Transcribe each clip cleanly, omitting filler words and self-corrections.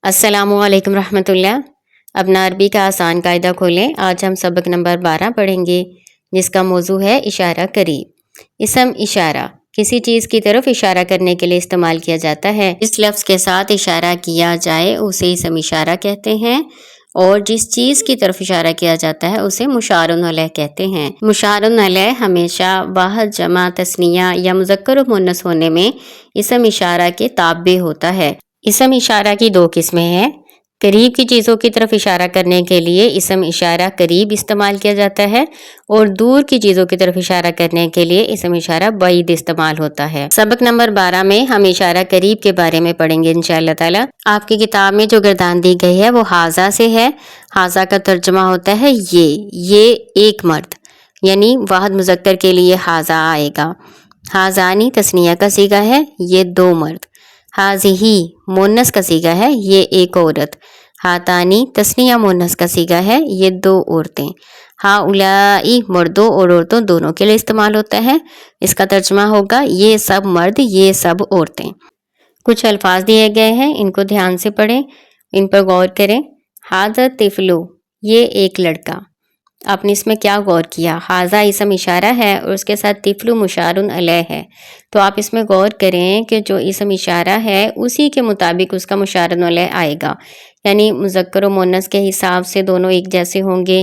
السلام علیکم رحمۃ اللہ۔ اپنا عربی کا آسان قاعدہ کھولیں۔ آج ہم سبق نمبر 12 پڑھیں گے، جس کا موضوع ہے اشارہ قریب۔ اسم اشارہ کسی چیز کی طرف اشارہ کرنے کے لیے استعمال کیا جاتا ہے۔ جس لفظ کے ساتھ اشارہ کیا جائے اسے اسم اشارہ کہتے ہیں، اور جس چیز کی طرف اشارہ کیا جاتا ہے اسے مشار علیہ کہتے ہیں۔ مشار علیہ ہمیشہ واحد، جمع، تثنیہ یا مذکر و مؤنث ہونے میں اسم اشارہ کے تابع ہوتا ہے۔ اسم اشارہ کی دو قسمیں ہیں۔ قریب کی چیزوں کی طرف اشارہ کرنے کے لیے اسم اشارہ قریب استعمال کیا جاتا ہے، اور دور کی چیزوں کی طرف اشارہ کرنے کے لیے اسم اشارہ بعید استعمال ہوتا ہے۔ سبق نمبر 12 میں ہم اشارہ قریب کے بارے میں پڑھیں گے انشاءاللہ تعالی۔ آپ کی کتاب میں جو گردان دی گئی ہے وہ حاذا سے ہے۔ حاذا کا ترجمہ ہوتا ہے یہ ایک مرد، یعنی واحد مذکر کے لیے حاذا آئے گا۔ حاذانی تثنیہ کا صیغہ ہے، یہ دو مرد۔ حاذہی مؤنث کا صیغہ ہے، یہ ایک عورت۔ ہاتانی تثنیہ مؤنث کا صیغہ ہے، یہ دو عورتیں۔ ہؤلائی مردوں اور عورتوں دونوں کے لیے استعمال ہوتا ہے۔ اس کا ترجمہ ہوگا یہ سب مرد، یہ سب عورتیں۔ کچھ الفاظ دیے گئے ہیں، ان کو دھیان سے پڑھیں، ان پر غور کریں۔ ھذا الطفل، یہ ایک لڑکا۔ آپ نے اس میں کیا غور کیا؟ ھذا اسم اشارہ ہے اور اس کے ساتھ طفل مشار علیہ ہے، تو آپ اس میں غور کریں کہ جو اسم اشارہ ہے اسی کے مطابق اس کا مشار علیہ آئے گا، یعنی مذکر و مؤنث کے حساب سے دونوں ایک جیسے ہوں گے،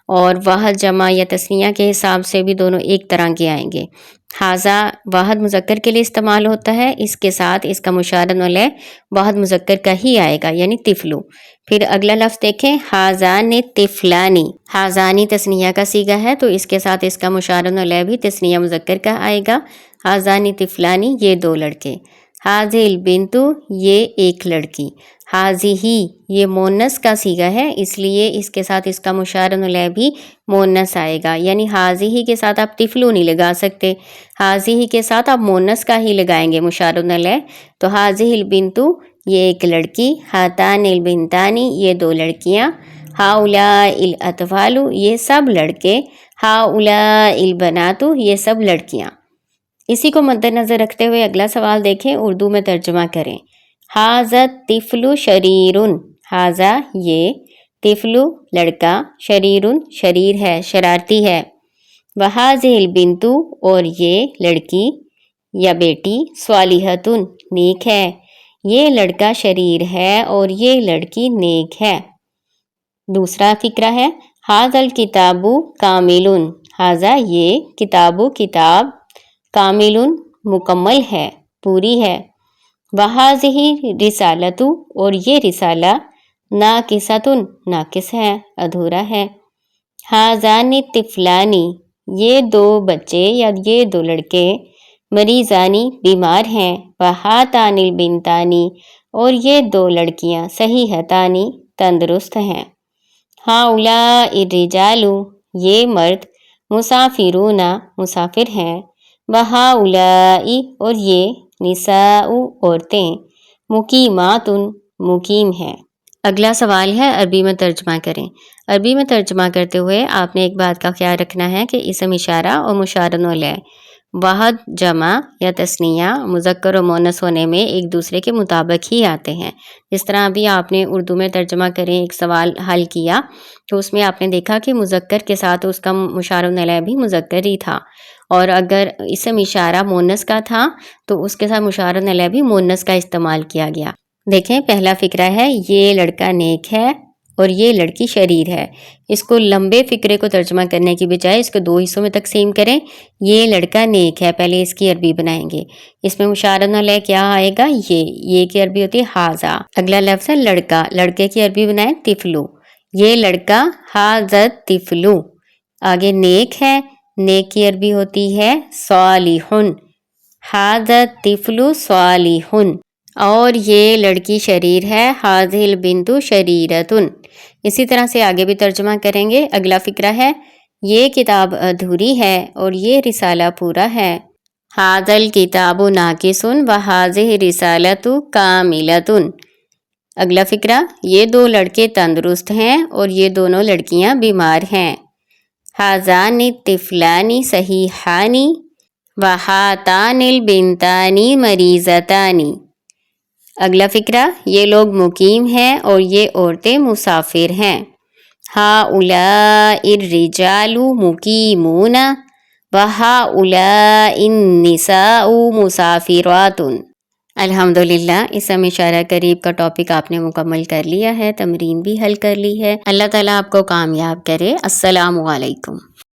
اور واحد، جمع یا تثنیہ کے حساب سے بھی دونوں ایک طرح کے آئیں گے۔ ھذا واحد مذکر کے لیے استعمال ہوتا ہے، اس کے ساتھ اس کا مشار علیہ واحد مذکر کا ہی آئے گا، یعنی طفلو۔ پھر اگلا لفظ دیکھیں، ھذان طفلانی۔ ھذانی تثنیہ کا صیغہ ہے، تو اس کے ساتھ اس کا مشار علیہ بھی تثنیہ مذکر کا آئے گا۔ ھذان طفلانی، یہ دو لڑکے۔ ھذہ البنت، یہ ایک لڑکی۔ ھذہ یہ مؤنث کا صیغہ ہے، اس لیے اس کے ساتھ اس کا مشار علیہ بھی مؤنث آئے گا، یعنی ھذہ کے ساتھ آپ طفلو نہیں لگا سکتے، ھذہ کے ساتھ آپ مؤنث کا ہی لگائیں گے مشار علیہ۔ تو ھذہ البنت، یہ ایک لڑکی۔ ھاتان البنتانی، یہ دو لڑکیاں۔ ھؤلاء الاطفال، یہ سب لڑکے۔ ھؤلاء البنات، یہ سب لڑکیاں۔ اسی کو مد نظر رکھتے ہوئے اگلا سوال دیکھیں، اردو میں ترجمہ کریں۔ ھذا الطفل شریر، ھذا یہ، طفل لڑکا، شریر شریر ہے، شرارتی ہے۔ وھذہ البنت، اور یہ لڑکی یا بیٹی، صالحۃ نیک ہے۔ یہ لڑکا شریر ہے اور یہ لڑکی نیک ہے۔ دوسرا فقرہ ہے، ھذا الکتاب کامل، ھذا یہ، کتاب کتاب، کامل مکمل ہے، پوری ہے۔ وھذہ رسالۃ، اور یہ رسالہ، ناقصۃ ناقص ہے، ادھورا ہے۔ ھذان الطفلان، یہ دو بچے یا یہ دو لڑکے، مریضان بیمار ہیں۔ وھاتان البنتان، اور یہ دو لڑکیاں، صحیحتان تندرست ہیں۔ ھؤلاء الرجال، یہ مرد، مسافرون مسافر ہیں۔ وھؤلاء، اور یہ، نساء عورتیں، مقیمات مقیم ہیں۔ اگلا سوال ہے، عربی میں ترجمہ کریں۔ عربی میں ترجمہ کرتے ہوئے آپ نے ایک بات کا خیال رکھنا ہے کہ اسم اشارہ اور مشار علیہ واحد، جمع یا تثنیہ، مذکر و مؤنث ہونے میں ایک دوسرے کے مطابق ہی آتے ہیں۔ جس طرح ابھی آپ نے اردو میں ترجمہ کریں ایک سوال حل کیا، تو اس میں آپ نے دیکھا کہ مذکر کے ساتھ اس کا مشار علیہ بھی مذکر ہی تھا، اور اگر اسم اشارہ مؤنث کا تھا تو اس کے ساتھ مشار علیہ بھی مؤنث کا استعمال کیا گیا۔ دیکھیں پہلا فقرہ ہے، یہ لڑکا نیک ہے اور یہ لڑکی شریر ہے۔ اس کو لمبے فقرے کو ترجمہ کرنے کی بجائے اس کو دو حصوں میں تقسیم کریں۔ یہ لڑکا نیک ہے، پہلے اس کی عربی بنائیں گے۔ اس میں مشار علیہ کیا آئے گا؟ یہ کی عربی ہوتی ہے ھذا۔ اگلا لفظ ہے لڑکا، لڑکے کی عربی بنائیں طفلو، یہ لڑکا، ھذا الطفل۔ آگے نیک ہے، نیک کی عربی ہوتی ہے صالح، ھذا الطفل صالح۔ اور یہ لڑکی شریر ہے، ھذہ البنت شریرۃ۔ اسی طرح سے آگے بھی ترجمہ کریں گے۔ اگلا فقرہ ہے، یہ کتاب ادھوری ہے اور یہ رسالہ پورا ہے۔ ھذا الکتاب ناقص وھذہ الرسالۃ کاملۃ۔ اگلا فقرہ، یہ دو لڑکے تندرست ہیں اور یہ دونوں لڑکیاں بیمار ہیں۔ ھذان الطفلان صحیحان وھاتان البنتان مریضتان۔ اگلا فقرہ، یہ لوگ مقیم ہیں اور یہ عورتیں مسافر ہیں۔ هؤلاء الرجال مقیمون وهؤلاء النساء مسافرات۔ الحمدللہ، اسم اشارہ قریب کا ٹاپک آپ نے مکمل کر لیا ہے، تمرین بھی حل کر لی ہے۔ اللہ تعالیٰ آپ کو کامیاب کرے۔ السلام علیکم۔